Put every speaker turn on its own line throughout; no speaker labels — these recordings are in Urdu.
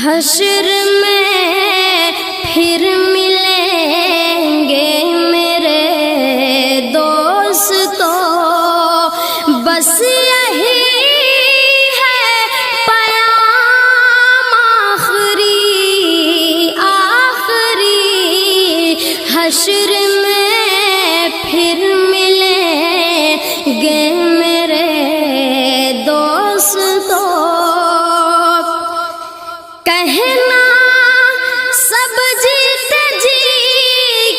حشر میں پھر ملیں گے میرے دوستو، بس یہی ہے پیام آخری، حشر میں پھر ملیں گے میرے دوستو۔ کہنا سب جیتے جی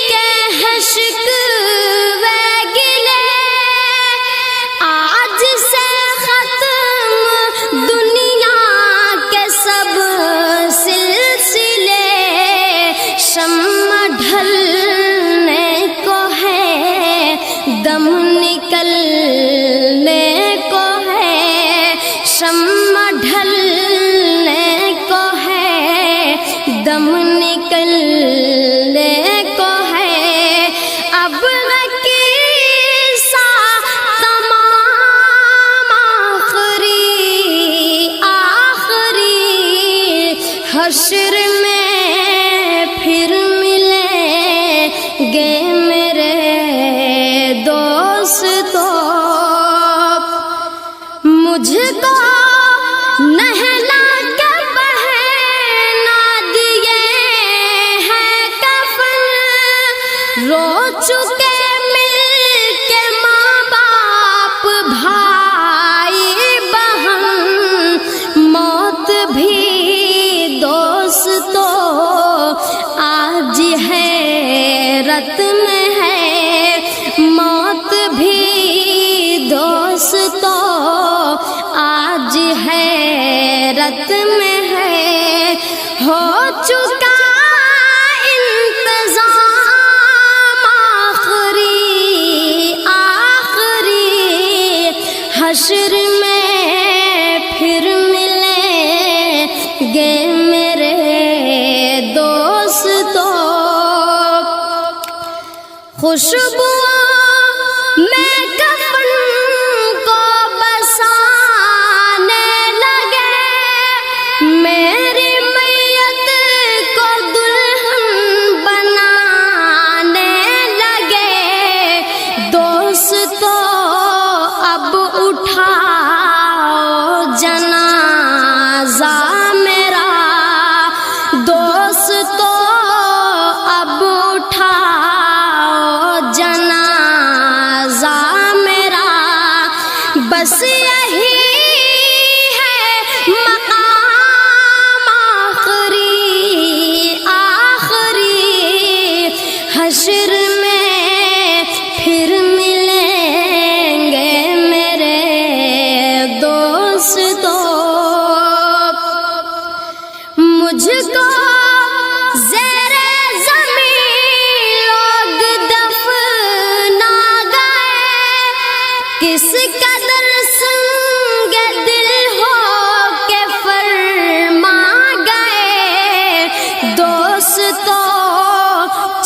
کے ہے شکوے گلے، آج سے ختم دنیا کے سب سلسلے، شمع ڈھلنے کو ہے دم نکلنے کو ہے، شمع ڈھلنے دم نکلنے کو ہے، اب قصہ تمام آخری، حشر میں پھر ملیں گے میرے دوستو۔ مجھ کو نہلا رو چکے مل کے ماں باپ بھائی بہن، موت بھی دوستو آج حیرت میں ہے، موت بھی دوستو آج حیرت میں ہے، ہو چکا حشر میں پھر ملیں گے میرے دوستو۔ خوشبو میں کفن کو بسانے لگے، میری میت کو دلہن بنانے لگے، دوستو اب اٹھاؤ جنازہ میرا، دوستو اب اٹھاؤ جنازہ میرا، بس یہی ہے مقام آخری، حشر میں پھر ملیں گے میرے دوستو۔ مجھ کو زیر زمین لوگ دفنا گئے، کس قدر سنگ دل ہو کے فرما گئے، دوستو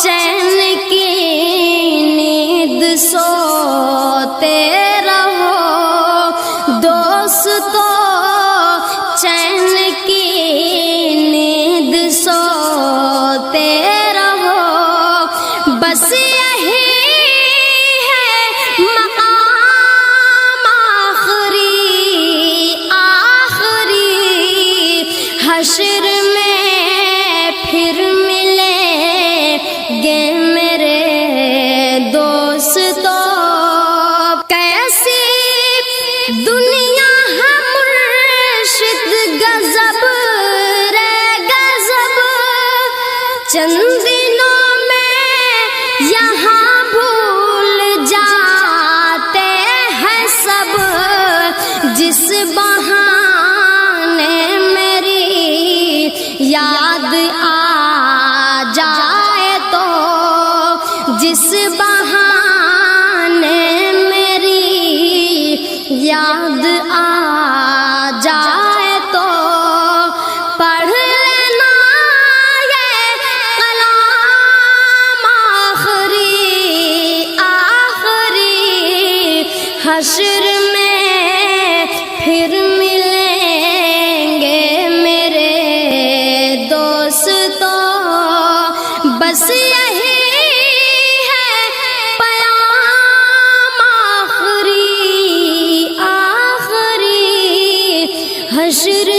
چین کی نیند سوتے رہو، دوستو چین کی نیند سوتے رہو، بس یہی ہے مقام آخری، حشر میں پھر ملیں گے میرے دوستو۔ کیسی دنیا ہے مرشد غضب رے غضب، چند دنوں میں یہاں بھول جاتے ہیں سب، جس بہانے میری یاد آ جائے تو، جس بہانے میری یاد آ جائے تو، پڑھ لینا یہ کلام آخری، حشر میں پھر ملیں گے میرے حشر